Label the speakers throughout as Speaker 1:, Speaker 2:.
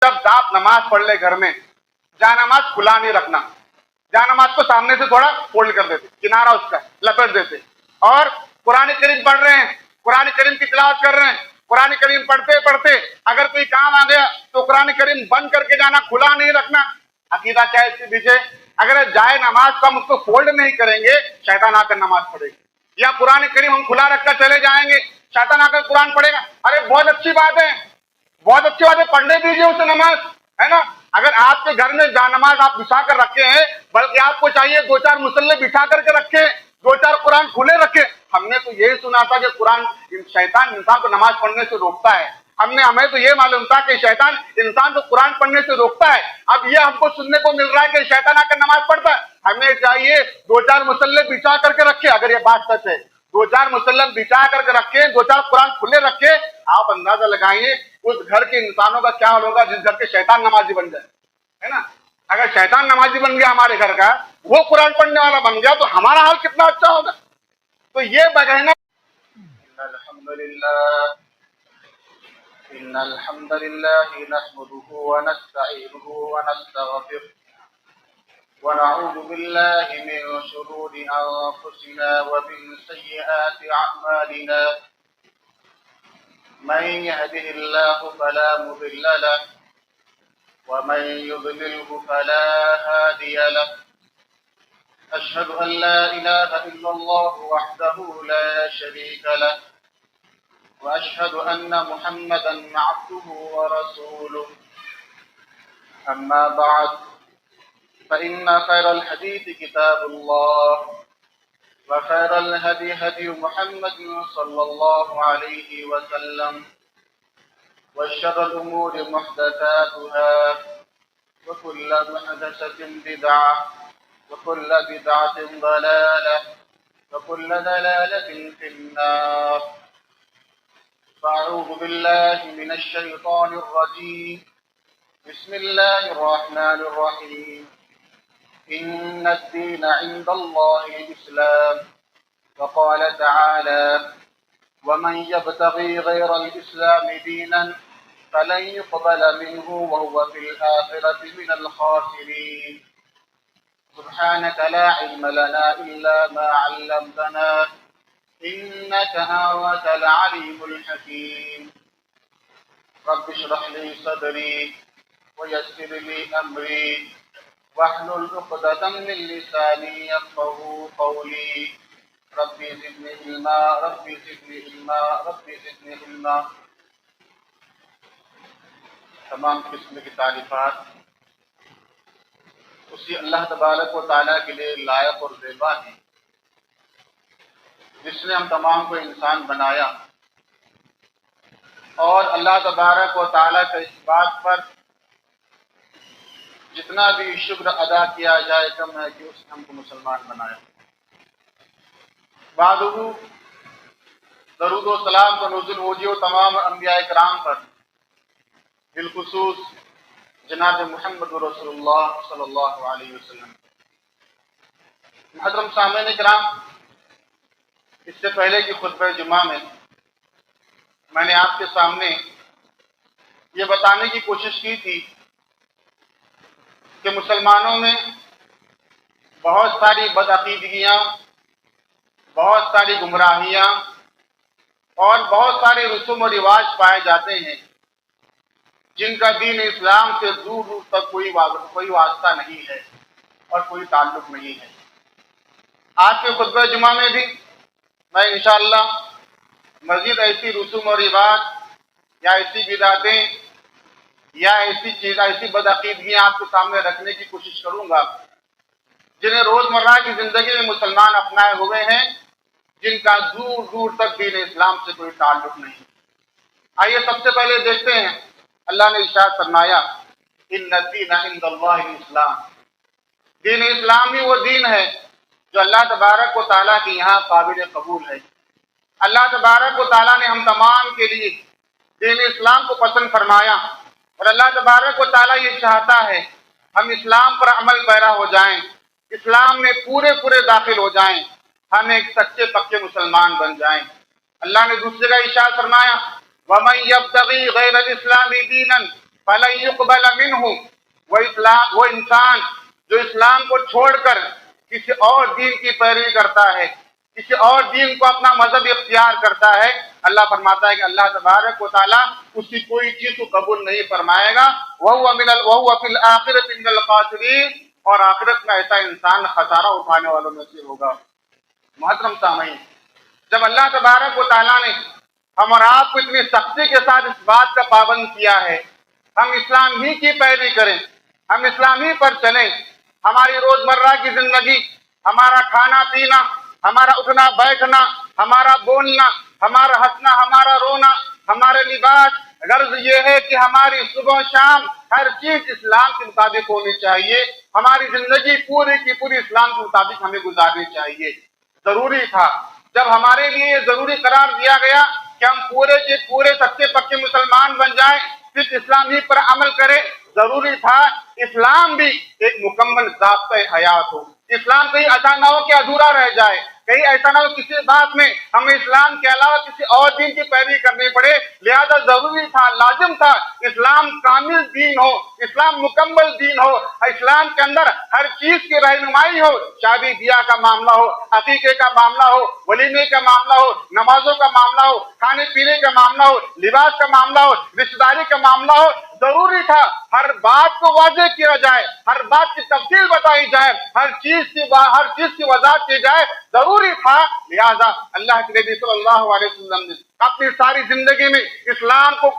Speaker 1: جب آپ نماز پڑھ لے گھر میں جا نماز کھلا نہیں رکھنا، جا نماز کو سامنے سے تھوڑا فولڈ کر دیتے، کنارہ اس کا لپیٹ دیتے، اور قرآن کریم پڑھ رہے ہیں، قرآن کریم کی تلاوت کر رہے ہیں، قرآن کریم پڑھتے پڑھتے اگر کوئی کام آ گیا تو قرآن کریم بند کر کے جانا، کھلا نہیں رکھنا۔ عقیدہ کیا ہے اس کے پیچھے؟ اگر جائے نماز کو ہم اس کو فولڈ نہیں کریں گے، شیطان آ کر نماز پڑھے گی، یا قرآن کریم ہم کھلا رکھ کر چلے جائیں گے، شیطان آ کر قرآن پڑھے گا۔ ارے بہت اچھی بات ہے، بہت اچھی بات ہے، پڑھنے دیجیے اسے نماز، ہے نا۔ اگر آپ کے گھر میں جانماز آپ بچھا کر رکھے ہیں، بلکہ آپ کو چاہیے دو چار مصلے بچھا کر کے رکھے، دو چار قرآن کھلے رکھے۔ ہم نے تو یہی سنا تھا کہ قرآن شیطان انسان کو نماز پڑھنے سے روکتا ہے، ہمیں تو یہ معلوم تھا کہ شیطان انسان کو قرآن پڑھنے سے روکتا ہے۔ اب یہ ہم کو سننے کو مل رہا ہے کہ شیطان آ کر نماز پڑھتا ہے۔ ہمیں چاہیے دو چار مصلے بچھا کر کے رکھے، اگر یہ بات سچ ہے دو چار مسلم بچھا کر کے رکھے، دو چار قرآن کھلے رکھے۔ آپ اندازہ لگائیے اس گھر کے انسانوں کا کیا حال ہوگا جس گھر کے شیطان نمازی بن جائے، ہے نا۔ اگر شیطان نمازی بن گیا ہمارے گھر کا، وہ قرآن پڑھنے والا بن گیا، تو ہمارا حال کتنا اچھا ہوگا۔ تو یہ بغینا
Speaker 2: إن الحمد لله نحمده ونستعينه ونستغفره ونعوذ بالله من شرور أنفسنا ومن سيئات أعمالنا من يهده الله فلا مضل له ومن يضلله فلا هادي له أشهد أن لا إله إلا الله وحده لا شريك له وأشهد أن محمدا عبده ورسوله أما بعد فإن خير الحديث كتاب الله وخير الهدي هدي محمد صلى الله عليه وسلم وشر الأمور محدثاتها وكل محدثة بدعة وكل بدعة ضلالة وكل ضلالة في النار فأعوذ بالله من الشيطان الرجيم بسم الله الرحمن الرحيم إن الدين عند الله الإسلام وقال تعالى ومن يبتغي غير الإسلام دينا فلن يقبل منه وهو في الآخرة من الخاسرين سبحانك لا علم لنا إلا ما علمتنا إنك أنت العليم الحكيم رب اشرح لي صدري ويسر لي أمري واحلل عقدة من لساني يفقهوا قولي ربي زدني علما ربي زدني علما ربي زدني علما۔ تمام قسم کی تعریفات اسی اللہ تبارک و تعالیٰ کے لیے لائق اور زیبا ہیں جس نے ہم تمام کو انسان بنایا، اور اللہ تبارک و تعالیٰ کا اس بات پر جتنا بھی شکر ادا کیا جائے کم ہے کہ اس نے ہم کو مسلمان بنایا۔ بعد درود و سلام کا نزول ہو جی تمام انبیاء کرام پر، بالخصوص جناب محمد رسول اللہ صلی اللہ علیہ وسلم۔ محترم سامعین کرام، اس سے پہلے کی خطبہ جمعہ میں نے آپ کے سامنے یہ بتانے کی کوشش کی تھی کہ مسلمانوں میں بہت ساری بدعقیدگیاں، بہت ساری گمراہیاں اور بہت سارے رسوم و رواج پائے جاتے ہیں جن کا دین اسلام سے دور دور تک کوئی واسطہ نہیں ہے اور کوئی تعلق نہیں ہے۔ آج کے خطبہ جمعہ میں بھی میں انشاءاللہ مزید ایسی رسوم و رواج یا ایسی بدعتیں یا ایسی بدعقیدگیاں آپ کے سامنے رکھنے کی کوشش کروں گا جنہیں روزمرہ کی زندگی میں مسلمان اپنائے ہوئے ہیں، جن کا دور دور تک دین اسلام سے کوئی تعلق نہیں۔ آئیے سب سے پہلے دیکھتے ہیں، اللہ نے ارشاد فرمایا ان الدین عند اللہ الاسلام، دین اسلام ہی وہ دین ہے جو اللہ تبارک و تعالیٰ کے یہاں قابل قبول ہے۔ اللہ تبارک و تعالیٰ نے ہم تمام کے لیے دین اسلام کو پسند فرمایا، اور اللہ تبارک و تعالیٰ یہ چاہتا ہے ہم اسلام پر عمل پیرا ہو جائیں، اسلام میں پورے داخل ہو جائیں، ہم ایک سچے پکے مسلمان بن جائیں۔ اللہ نے دوسری جگہ ارشاد فرمایا وَمَن يَبْتَغِي غَيْرَ الْإِسْلَامِ دِينًا
Speaker 1: فَلَن يُقْبَلَ مِنْهُ، وہ انسان جو اسلام کو چھوڑ کر کسی اور دین کی پیروی کرتا ہے، کسی اور دین کو اپنا مذہب اختیار کرتا ہے، اللہ فرماتا ہے کہ اللہ تبارک و تعالیٰ اس کی کوئی چیز کو قبول نہیں فرمائے گا۔ وَهُوَ فِي الْآخِرَةِ مِنَ الْخَاسِرِينَ، اور آخرت میں ایسا انسان خسارہ اٹھانے والوں میں سے ہوگا۔ محترم سامعین، جب اللہ تبارک و تعالیٰ نے ہم اور آپ کو اتنی سختی کے ساتھ اس بات کا پابند کیا ہے ہم اسلام ہی کی پیروی کریں، ہم اسلام ہی پر چلیں، ہماری روزمرہ کی زندگی، ہمارا کھانا پینا، ہمارا اٹھنا بیٹھنا، ہمارا بولنا، ہمارا ہنسنا، ہمارا رونا، ہمارے لباس، غرض یہ ہے کہ ہماری صبح و شام ہر چیز اسلام کے مطابق ہونی چاہیے، ہماری زندگی پوری کی پوری اسلام کے مطابق ہمیں گزارنی چاہیے۔ ضروری تھا جب ہمارے لیے یہ ضروری قرار دیا گیا کہ ہم پورے کے پورے سچے پکے مسلمان بن جائیں، صرف اسلام ہی پر عمل کریں، ضروری تھا اسلام بھی ایک مکمل ضابطۂ حیات ہو۔ اسلام کہیں ایسا نہ ہو کہ ادھورا رہ جائے، کہیں ایسا نہ ہو کسی بات میں ہمیں اسلام کے علاوہ کسی اور دین کی پیروی کرنی پڑے، لہذا ضروری تھا، لازم تھا اسلام کامل دین ہو، اسلام مکمل دین ہو، اسلام کے اندر ہر چیز کی رہنمائی ہو، شادی بیاہ کا معاملہ ہو، عقیقے کا معاملہ ہو، ولیمے کا معاملہ ہو، نمازوں کا معاملہ ہو، کھانے پینے کا معاملہ ہو، لباس کا معاملہ ہو، رشتہ داری کا معاملہ ہو، ضروری تھا ہر بات کو واضح کیا جائے، ہر بات کی تفصیل بتائی جائے، ہر چیز کی وضاحت کی جائے، ضروری تھا۔ لہذا اللہ کے نبی صلی اللہ علیہ وسلم نے اپنی ساری زندگی میں اسلام کو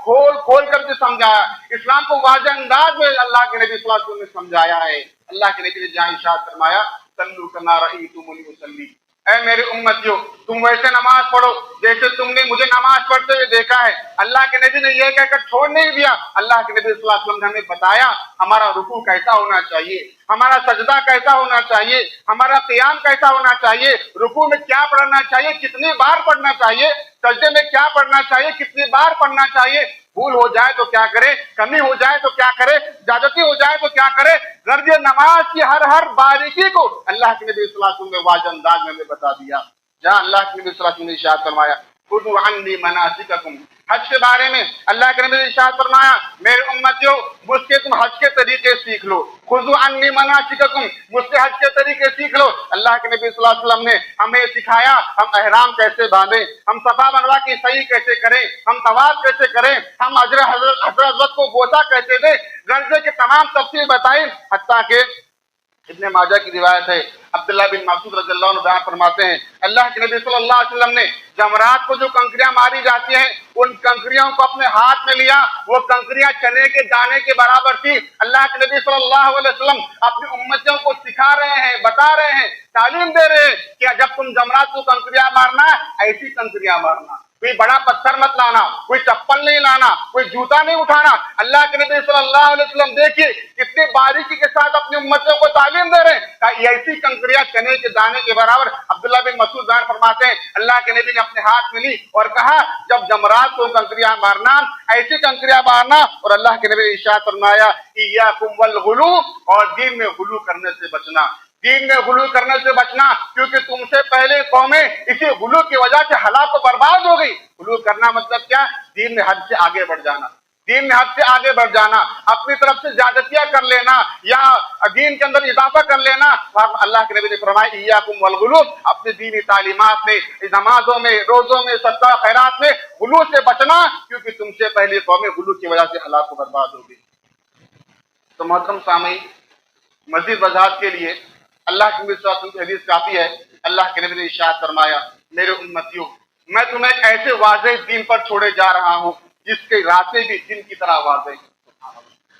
Speaker 1: کھول کر کے سمجھایا، اسلام کو واضح انداز میں اللہ کے نبی صلی اللہ علیہ وسلم نے سمجھایا ہے۔ اللہ کے نبی نے جہاں ارشاد فرمایا صلو کما رأیتمونی اصلی، اے میرے امتیوں تم ویسے نماز پڑھو جیسے تم نے مجھے نماز پڑھتے ہوئے دیکھا ہے۔ اللہ کے نبی نے یہ کہہ کر چھوڑ نہیں دیا، اللہ کے نبی صلی اللہ علیہ وسلم نے ہمیں بتایا ہمارا رکوع کیسا ہونا چاہیے، ہمارا سجدہ کیسا ہونا چاہیے، ہمارا قیام کیسا ہونا چاہیے، رکوع میں کیا پڑھنا چاہیے، کتنی بار پڑھنا چاہیے، سجدے میں کیا پڑھنا چاہیے، کتنی بار پڑھنا چاہیے، بھول ہو جائے تو کیا کرے، کمی ہو جائے تو کیا کرے، زیادتی ہو جائے تو کیا کرے۔ غرض نماز کی ہر باریکی کو اللہ کے نبی صلی اللہ علیہ وسلم نے واضح انداز میں بتا دیا۔ جہاں اللہ کے نبی صلی اللہ علیہ وسلم نے ارشاد فرمایا خذوا عنی مناسککم، حج کے بارے میں اللہ کے نبی نے ارشاد فرمایا میرے امتیوں مجھ سے تم حج کے طریقے سیکھ لو، خذوا عنی مناسککم، مجھ سے حج کے طریقے سیکھ لو۔ اللہ کے نبی صلی اللہ علیہ وسلم نے ہمیں سکھایا ہم احرام کیسے باندھیں، ہم صفا مروا کی صحیح کیسے کریں، ہم طواف کیسے کریں، ہم حضرت کو بوسہ کیسے دیں، غرض کی تمام تفصیل بتائی، حتیٰ کہ ابن ماجہ کی روایت ہے، عبداللہ بن مسعود رضی اللہ عنہ بیان فرماتے ہیں اللہ کے نبی صلی اللہ علیہ وسلم نے جمرات کو جو کنکریاں ماری جاتی ہیں ان کنکریوں کو اپنے ہاتھ میں لیا، وہ کنکریاں چنے کے دانے کے برابر تھی۔ اللہ کے نبی صلی اللہ علیہ وسلم اپنی امتیوں کو سکھا رہے ہیں، بتا رہے ہیں، تعلیم دے رہے ہیں کہ جب تم جمرات کو کنکریاں مارنا ایسی کنکریاں مارنا، کوئی بڑا پتھر مت لانا، کوئی چپل نہیں لانا، کوئی جوتا نہیں اٹھانا۔ اللہ کے نبی صلی اللہ علیہ وسلم دیکھیے کتنی باریکی کے ساتھ اپنی امتوں کو تعلیم دے رہے ہیں کہ ایسی کنکریاں چنے کے دانے کے برابر۔ عبداللہ بن مسعود بیان فرماتے ہیں اللہ کے نبی نے اپنے ہاتھ میں لی اور کہا جب جمرات کو کنکریاں مارنا ایسی کنکریاں مارنا، اور اللہ کے نبی نے ارشاد فرمایا ایاکم والغلو، اور دین میں غلو کرنے سے بچنا، دین میں غلو کرنے سے بچنا، کیونکہ تم سے پہلے قومیں اسی غلو کی وجہ سے ہلاک و برباد ہو گئی۔ غلو کرنا مطلب کیا؟ دین میں حد سے آگے بڑھ جانا، دین میں حد سے آگے بڑھ جانا، اپنی طرف سے زیادتیاں کر لینا یا دین کے اندر اضافہ کر لینا۔ اللہ کے نبی نے فرمایا ایاکم والغلو، اپنی دینی تعلیمات میں، نمازوں میں، روزوں میں، صدقہ خیرات میں غلو سے بچنا، کیونکہ تم سے پہلی قومیں غلو کی وجہ سے ہلاک و برباد ہو گئی۔ تو محترم سامعین، مزید وضاحت کے لیے اللہ کے نبی صلی اللہ علیہ وسلم کی حدیث کافی ہے۔ اللہ کے نبی نے ارشاد فرمایا میرے امتیوں میں تمہیں ایک ایسے واضح دین پر چھوڑے جا رہا ہوں جس کے راستے بھی دن کی طرح واضح ہیں۔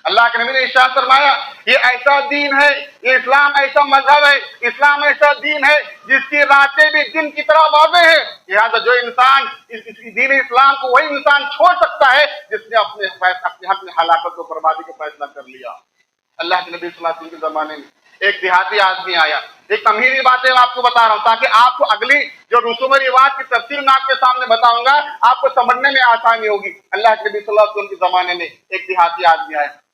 Speaker 1: اللہ کے نبی نے ارشاد فرمایا یہ ایسا دین ہے، یہ اسلام ایسا مذہب ہے، اسلام ایسا دین ہے جس کی راستے بھی دن کی طرح واضح ہے۔ لہٰذا جو انسان اس دین اسلام کو وہی انسان چھوڑ سکتا ہے جس نے اپنے حق میں ہلاکت و بربادی کا فیصلہ کر لیا۔ اللہ کے نبی صلی اللہ علیہ وسلم کے زمانے میں ایک دیہاتی آدمی آیا، ایک تمہیدی باتیں آپ کو بتا رہا ہوں تاکہ آپ کو اگلی جو رسوم و رواج کی تفصیل میں آپ کے سامنے بتاؤں گا آپ کو سمجھنے میں آسانی ہوگی۔ اللہ کے نبی صلی اللہ علیہ وسلم کے زمانے میں ایک دیہاتی آدمی آیا،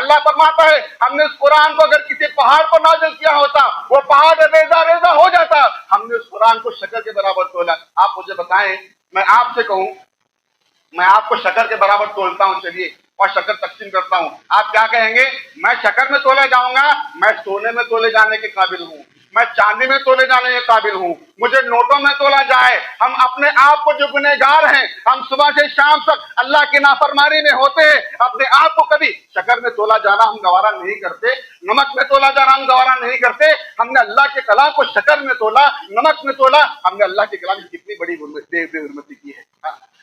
Speaker 1: اللہ فرماتا ہے ہم نے اس قرآن کو اگر کسی پہاڑ پر نازل کیا ہوتا وہ پہاڑ ریزہ ریزہ ہو جاتا، ہم نے اس قرآن کو شکر کے برابر تولا۔ آپ مجھے بتائیں، میں آپ سے کہوں میں آپ کو شکر کے برابر تولتا ہوں چلیے اور شکر تقسیم کرتا ہوں، آپ کیا کہیں گے؟ میں شکر میں تولے جاؤں گا، میں سونے میں تولے جانے کے قابل ہوں، میں چاندی میں تولے جانے کے قابل ہوں، مجھے نوٹوں میں تولا جائے۔ ہم اپنے آپ کو جو گنہگار ہیں، ہم صبح سے شام تک اللہ کی نافرمانی میں ہوتے ہیں، اپنے آپ کو کبھی شکر میں تولا جانا ہم گوارا نہیں کرتے، نمک میں تولا جانا ہم گوارا نہیں کرتے۔ ہم نے اللہ کے کلام کو شکر میں تولا، نمک میں تولا، ہم نے اللہ کے کلام کی کتنی بڑی بے حرمتی کی ہے۔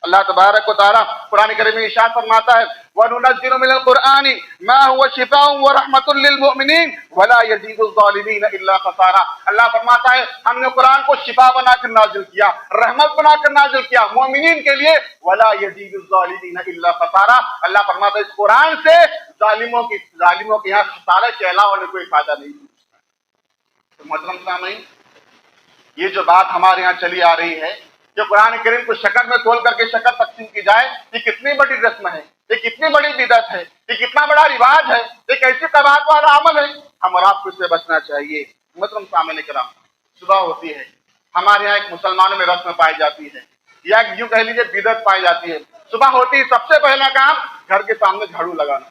Speaker 1: اللہ تبارک و تعالیٰ قرآن کریم میں ارشاد فرماتا ہے وَنُنَزِّلُ مِنَ الْقُرْآنِ مَا هُوَ شِفَاءٌ وَرَحْمَةٌ لِّلْمُؤْمِنِينَ وَلَا يَزِيدُ الظَّالِمِينَ إِلَّا خَسَارًا۔ اللہ فرماتا ہے ہم نے قرآن کو شفا بنا کر نازل کیا، رحمت بنا کر نازل کیا مومنین کے لیے، وَلَا يَزِيدُ الظَّالِمِينَ إِلَّا خَسَارًا۔ اللہ فرماتا ہے اس قرآن سے ظالموں کے یہاں خسارے کے علاوہ انہیں کوئی فائدہ نہیں پہنچتا۔ تو محترم سامعین، یہ جو بات ہمارے یہاں چلی آ رہی ہے کہ قرآن کریم کو شکر میں تول کر کے شکر تقسیم کی جائے، یہ کتنی بڑی رسم ہے، یہ کتنی بڑی بدعت ہے، یہ کتنا بڑا رواج ہے، یہ کیسی قباحت والا عمل ہے، ہم اور آپ کو اس سے بچنا چاہیے۔ محترم سامعین کرام، صبح ہوتی ہے، ہمارے یہاں ایک مسلمانوں میں رسم پائی جاتی ہے یا یوں کہہ لیجیے بدعت پائی جاتی ہے۔ صبح ہوتی ہے سب سے پہلا کام گھر کے سامنے جھاڑو لگانا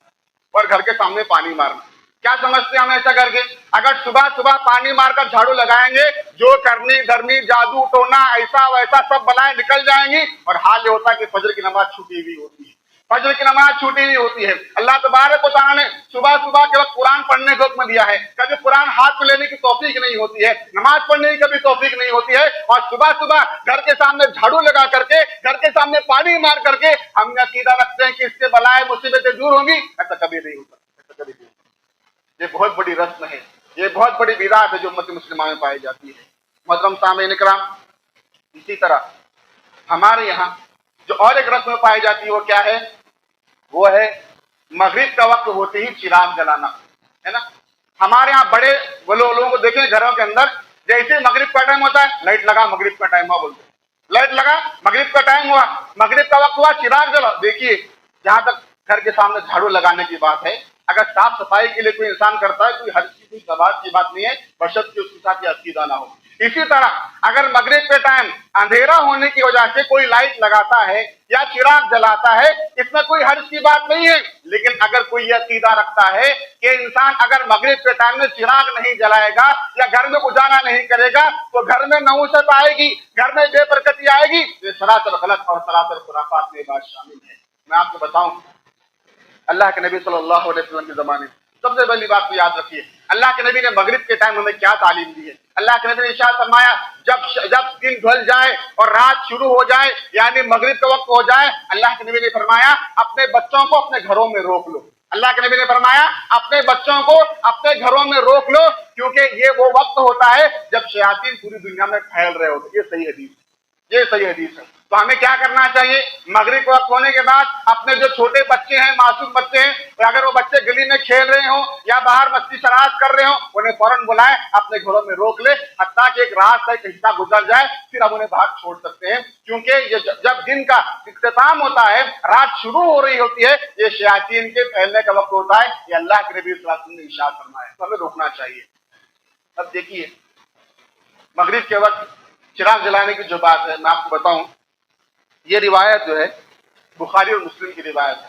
Speaker 1: اور گھر کے سامنے پانی مارنا۔ کیا سمجھتے ہیں ہم ایسا کر کے؟ اگر صبح صبح پانی مار کر جھاڑو لگائیں گے، جو کرنی دھرنی جادو ٹونا ایسا ویسا سب بلائیں نکل جائیں گی، اور حال یہ ہوتا ہے کہ فجر کی نماز چھوٹی ہوئی ہوتی ہے، فجر کی نماز چھوٹی ہوئی ہوتی ہے۔ اللہ تبارک و تعالیٰ نے صبح صبح کے وقت قرآن پڑھنے کا حکم دیا ہے، کبھی قرآن ہاتھ میں لینے کی توفیق نہیں ہوتی ہے، نماز پڑھنے کی کبھی توفیق نہیں ہوتی ہے، اور صبح صبح گھر کے سامنے جھاڑو لگا کر کے گھر کے سامنے پانی مار کر کے ہم عقیدہ رکھتے ہیں کہ اس سے بلائیں مصیبتیں دور ہوں گی، ایسا کبھی نہیں ہوتا، ایسا کبھی نہیں ہوتا۔ یہ بہت بڑی رسم ہے، یہ بہت بڑی بدعت ہے جو امت مسلمہ میں پائی جاتی ہے۔ محترم سامعین کرام، اسی طرح ہمارے یہاں جو اور ایک رسم پائی جاتی ہے وہ کیا ہے؟ وہ ہے مغرب کا وقت ہوتے ہی چراغ جلانا، ہے نا۔ ہمارے یہاں بڑے وہ لوگوں کو دیکھیں گھروں کے اندر، جیسے مغرب کا ٹائم ہوتا ہے لائٹ لگا، مغرب کا ٹائم ہوا بولتے ہیں، لائٹ لگا مغرب کا ٹائم ہوا، مغرب کا وقت ہوا چراغ جلا۔ دیکھیے جہاں تک گھر کے سامنے جھاڑو لگانے کی بات ہے، اگر صاف صفائی کے لیے کوئی انسان کرتا ہے کوئی حد کی کوئی ثواب کی بات نہیں ہے، بشرط کہ اس کے ساتھ یہ عقیدہ نہ ہو۔ اسی طرح اگر مغرب کے ٹائم اندھیرا ہونے کی وجہ سے کوئی لائٹ لگاتا ہے یا چراغ جلاتا ہے، اس میں کوئی حرج کی بات نہیں ہے، لیکن اگر کوئی یہ عقیدہ رکھتا ہے کہ انسان اگر مغرب کے ٹائم میں چراغ نہیں جلائے گا یا گھر میں اجالا نہیں کرے گا تو گھر میں نحوست آئے گی، گھر میں بے برکتی آئے گی، یہ سراسر غلط اور سراسر خرافات میں بات شامل ہے۔ میں آپ کو بتاؤں، اللہ کے نبی صلی اللہ علیہ وسلم کے زمانے میں سب سے پہلی بات کو یاد رکھیے، اللہ کے نبی نے مغرب کے ٹائم ہمیں کیا تعلیم دی ہے۔ اللہ کے نبی نے ارشاد فرمایا جب دن ڈھل جائے اور رات شروع ہو جائے، یعنی مغرب کا وقت ہو جائے، اللہ کے نبی نے فرمایا اپنے بچوں کو اپنے گھروں میں روک لو۔ اللہ کے نبی نے فرمایا اپنے بچوں کو اپنے گھروں میں روک لو، کیونکہ یہ وہ وقت ہوتا ہے جب شیاطین پوری دنیا میں پھیل رہے ہوتے۔ یہ صحیح حدیث ہے، یہ صحیح حدیث ہے۔ تو ہمیں کیا کرنا چاہیے؟ مغرب وقت ہونے کے بعد اپنے جو چھوٹے بچے ہیں، معصوم بچے ہیں، اگر وہ بچے گلی میں کھیل رہے ہوں یا باہر مستی شراب کر رہے ہوں، انہیں فوراً بلائیں، اپنے گھروں میں روک لے، حتیٰ کہ ایک رات کا ایک حصہ گزر جائے، پھر ہم انہیں باہر چھوڑ سکتے ہیں۔ کیونکہ یہ جب دن کا اختتام ہوتا ہے، رات شروع ہو رہی ہوتی ہے، یہ شیاطین کے پھیلنے کا وقت ہوتا ہے، یہ اللہ کے نبی صلی اللہ علیہ وسلم نے ارشاد فرمایا، تو ہمیں روکنا چاہیے۔ اب دیکھیے مغرب کے وقت چراغ جلانے کی جو بات ہے، میں آپ کو بتاؤں، یہ روایت جو ہے بخاری اور مسلم کی روایت ہے۔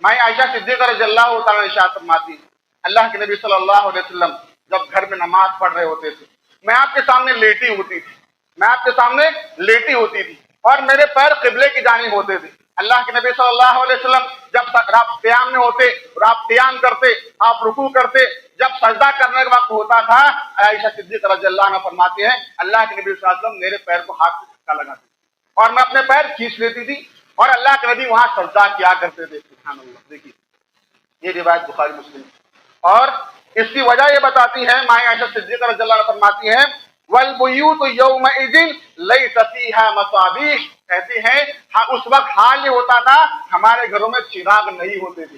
Speaker 1: مائیں عائشہ صدیقہ رضی اللہ تعالیٰ عنہا ارشاد فرماتی ہیں اللہ کے نبی صلی اللہ علیہ وسلم جب گھر میں نماز پڑھ رہے ہوتے تھے، میں آپ کے سامنے لیٹی ہوتی تھی اور میرے پیر قبلے کی جانب ہوتے تھے۔ اللہ کے نبی صلی اللہ علیہ وسلم جب آپ قیام میں ہوتے اور آپ قیام کرتے، آپ رکوع کرتے، جب سجدہ کرنے کا وقت ہوتا تھا، عائشہ صدیقہ رضی اللہ عنہا فرماتی ہیں اللہ کے نبی صلی اللہ علیہ وسلم میرے پیر کو ہاتھ سے دھکا لگاتے اور میں اپنے پیر کھینچ لیتی تھی اور اللہ کے نبی وہاں سجدہ کیا کرتے تھے۔ سبحان اللہ، دیکھیے یہ روایت بخاری مسلم، اور اس کی وجہ یہ بتاتی ہے، مائیں عائشہ صدیقہ رضی اللہ عنہا فرماتی ہیں والبیوت یومئذ لیس فیہا مصابیح، کہتی ہیں اس وقت حال یہ ہوتا تھا ہمارے گھروں میں چراغ نہیں ہوتے تھے،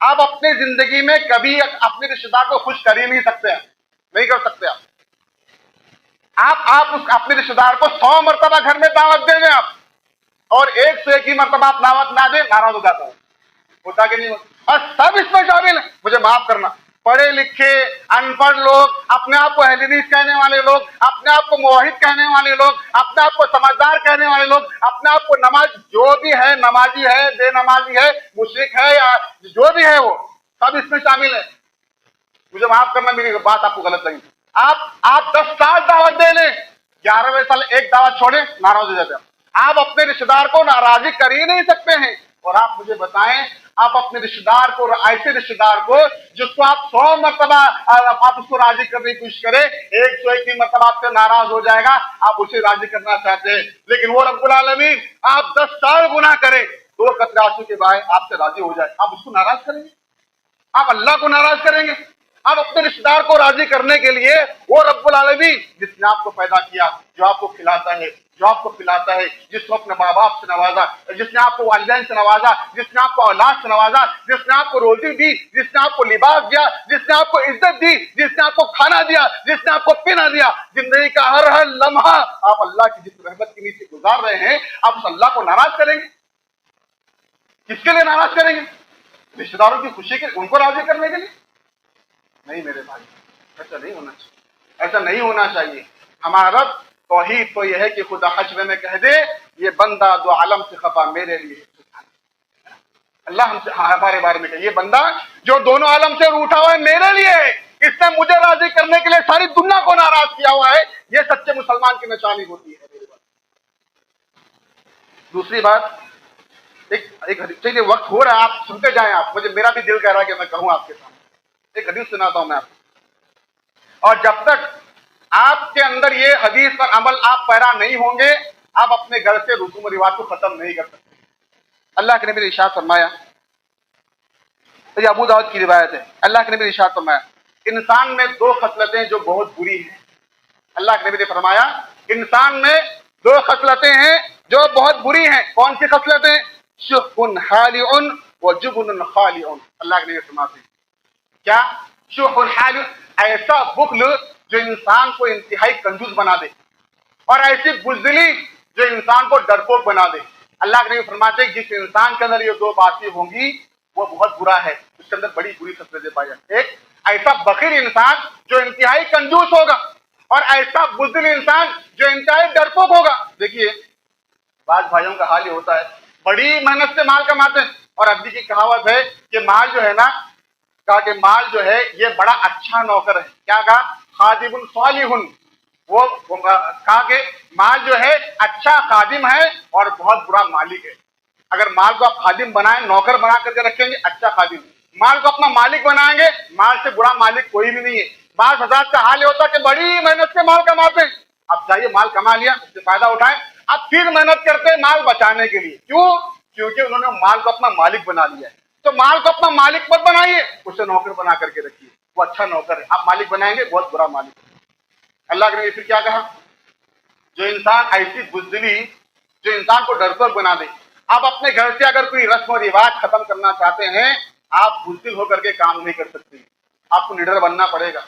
Speaker 1: آپ اپنی زندگی میں کبھی اپنے رشتے دار کو خوش کر ہی نہیں سکتے ہیں، نہیں کر سکتے آپ اپنے رشتے دار کو 100 مرتبہ گھر میں دعوت دیں گے آپ، اور 1 سے 1 ہی مرتبہ آپ دعوت نہ دیں، ناراض ہو جاتا ہے، ہوتا کہ نہیں ہوتا؟ اور سب اس میں شامل ہیں، مجھے معاف کرنا، پڑھے لکھے ان پڑھ لوگ، اپنے آپ کو اہل حدیث کہنے والے لوگ، اپنے آپ کو موحد کہنے والے لوگ، اپنے آپ کو سمجھدار کہنے والے لوگ، اپنے آپ کو نماز جو بھی ہے، نمازی ہے، بے نمازی ہے، مشرک ہے، یا جو بھی ہے وہ سب اس میں شامل ہے۔ مجھے معاف کرنا، میری بات آپ کو غلط لگی۔ آپ 10 سال دعوت دے لیں، 11ویں سال ایک دعوت چھوڑیں، ناراض ہو جاتے ہیں۔ آپ اپنے رشتے دار کو ناراضی کر ہی نہیں سکتے ہیں، اور آپ مجھے بتائیں، آپ اپنے رشتے دار کو، ایسے رشتے دار کو جس کو آپ 100 مرتبہ آپ اس کو راضی کرنے کی کوشش کریں، 101 مرتبہ آپ سے ناراض ہو جائے گا، آپ اسے راضی کرنا چاہتے ہیں، لیکن وہ رب العالمین آپ 10 سال گناہ کریں، 2 قطرے آنسو کے بہائے آپ سے راضی ہو جائے، آپ اس کو ناراض کریں گے؟ آپ اللہ کو ناراض کریں گے؟ آپ اپنے رشتے دار کو راضی کرنے کے لیے وہ رب العالمین جس نے آپ کو پیدا کیا، جو آپ کو کھلاتا ہے، جو آپ کو پلاتا ہے، جس نے اپنے ماں باپ سے نوازا، جس نے آپ کو والدین سے نوازا، جس نے آپ کو اولاد سے نوازا، جس نے آپ کو روزی دی، جس نے آپ کو لباس دیا، جس نے آپ کو عزت دی، جس نے آپ کو کھانا دیا، جس نے آپ کو پینا دیا، زندگی کا ہر لمحہ آپ اللہ کی جس رحمت کے نیچے گزار رہے ہیں، آپ اس اللہ کو ناراض کریں گے؟ کس کے لیے ناراض کریں گے؟ رشتے داروں کی خوشی کے، ان کو راضی کرنے کے لیے؟ نہیں میرے بھائی، ایسا نہیں ہونا چاہیے، ایسا نہیں ہونا چاہیے۔ ہمارا رب توحید تو یہ ہے کہ خدا حشر میں کہہ دے، یہ بندہ 2 عالم سے خفا میرے لیے، اللہ ہم سے ہمارے بارے میں کہ یہ بندہ جو دونوں عالم سے روٹھا ہوا ہے میرے لیے ہے، اس نے مجھے راضی کرنے کے لیے ساری دنیا کو ناراض کیا ہوا ہے، یہ سچے مسلمان کی نشانی ہوتی ہے میرے بات۔ دوسری بات، ایک حدیث، چلیے وقت ہو رہا ہے، آپ سنتے جائیں، آپ مجھے، میرا بھی دل کہہ رہا ہے کہ میں کہوں آپ کے سامنے، ایک حدیث سناتا ہوں میں آپ کو، اور جب تک آپ کے اندر یہ حدیث پر عمل آپ پیرا نہیں ہوں گے، آپ اپنے گھر سے رسوم و رواج کو ختم نہیں کر سکتے۔ اللہ کے نبی نے ارشاد فرمایا، یہ ابو داؤد کی روایت ہے، اللہ کے نبی نے ارشاد فرمایا، انسان میں 2 خصلتیں جو بہت بری ہیں، اللہ کے نبی نے فرمایا انسان میں 2 خصلتیں ہیں جو بہت بری ہیں۔ کون سی خصلتیں؟ شح حالع وجبن خالع، اللہ کے نبی فرماتے ہیں کیا؟ شح حالع، ایسا بخل جو انسان کو انتہائی کنجوس بنا دے، اور ایسی بزدلی جو انسان کو ڈرپوک بنا دے۔ اللہ کے نبی فرماتے ہیں جس انسان کے اندر یہ 2 باتیں ہوں گی وہ بہت برا ہے، اس کے اندر بڑی بری خصلتیں پائی جائیں۔ ایک ایسا بخیل انسان جو انتہائی کنجوس ہوگا، اور ایسا بزدل انسان جو انتہائی ڈرپوک ہوگا۔ دیکھیے بعض بھائیوں کا حال یہ ہوتا ہے، بڑی محنت سے مال کماتے ہیں، اور عربی کی کہاوت ہے کہ مال جو ہے نا، کہا کہ مال جو ہے یہ بڑا اچھا نوکر ہے، کیا کہا؟ خادم صالح، وہ کہا کہ مال جو ہے اچھا خادم ہے اور بہت برا مالک ہے۔ اگر مال کو آپ خادم بنائیں، نوکر بنا کر کے رکھیں گے، اچھا خادم، مال کو اپنا مالک بنائیں گے، مال سے برا مالک کوئی بھی نہیں ہے۔ بعض حضرات کا حال یہ ہوتا ہے کہ بڑی محنت سے مال کماتے ہیں، اب چاہیے مال کما لیا، اس سے فائدہ اٹھائیں، اب پھر محنت کرتے ہیں مال بچانے کے لیے، کیوں؟ کیونکہ انہوں نے مال کو اپنا مالک بنا لیا ہے۔ تو مال کو اپنا مالک مت بنائیے، اسے نوکر بنا کر کے رکھیے، وہ اچھا نوکر ہے، آپ مالک بنائیں گے بہت برا مالک ہے۔ اللہ کے نبی پھر کیا کہا؟ جو انسان ایسی بزدلی جو انسان کو ڈرپوک بنا دے۔ آپ اپنے گھر سے اگر کوئی رسم و رواج ختم کرنا چاہتے ہیں، آپ بزدل ہو کر کے کام نہیں کر سکتے، آپ کو نڈر بننا پڑے گا،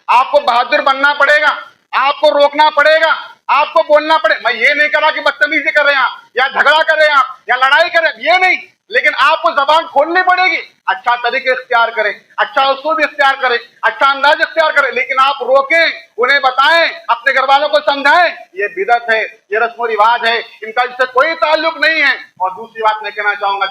Speaker 1: آپ کو بہادر بننا پڑے گا، آپ کو روکنا پڑے گا، آپ کو بولنا پڑے۔ میں یہ نہیں کر رہا کہ بدتمیزی کر رہے ہیں آپ، یا جھگڑا کر رہے ہیں آپ، یا لڑائی کر رہے ہیں، یہ نہیں، لیکن آپ کو زبان کھولنی پڑے گی، اچھا طریقے اختیار کریں، اچھا اصول اختیار کریں، اچھا انداز اختیار کریں، لیکن آپ روکیں، انہیں بتائیں، اپنے گھر والوں کو سمجھائیں یہ بدعت ہے، یہ رسم و رواج ہے، ان کا اس سے کوئی تعلق نہیں ہے۔ اور دوسری بات میں کہنا چاہوں گا،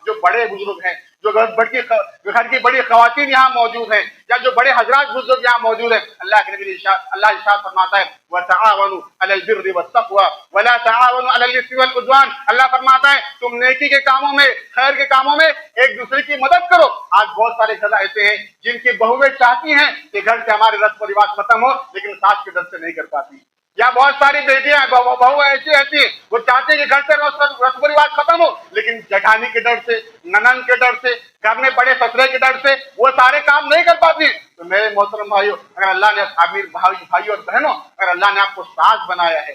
Speaker 1: جو بڑے بزرگ ہیں، جو گھر کی بڑی خواتین یہاں موجود ہیں، یا جو بڑے حضرات بزرگ یہاں موجود ہیں، اللہ کے نبی اللہ ارشاد فرماتا ہے وَتَعَاوَنُوا عَلَى الْبِرِّ وَالتَّقْوَىٰ وَلَا تَعَاوَنُوا عَلَى الْإِثْمِ وَالْعُدْوَانِ، اللہ فرماتا ہے تم نیکی کے کاموں میں، خیر کے کاموں میں ایک دوسرے کی مدد کرو۔ آج بہت سارے گھر ایسے ہیں جن کی بہویں چاہتی ہیں کہ گھر سے ہمارے رسم و رواج ختم ہو، لیکن ساس کے ڈر سے نہیں کر پاتی، یا بہت ساری بیٹیاں بہو ایسی ہیں وہ چاہتے ہیں کہ گھر سے رسم و رواج ختم ہو، لیکن جٹھانی کے ڈر سے، ننند کے ڈر سے، گھر میں بڑے سسرے کے ڈر سے وہ سارے کام نہیں کر پاتی۔ تو میرے محترم بھائیوں، اگر اللہ نے امیر بھائی اور بہنوں، اگر اللہ نے آپ کو ساس بنایا ہے،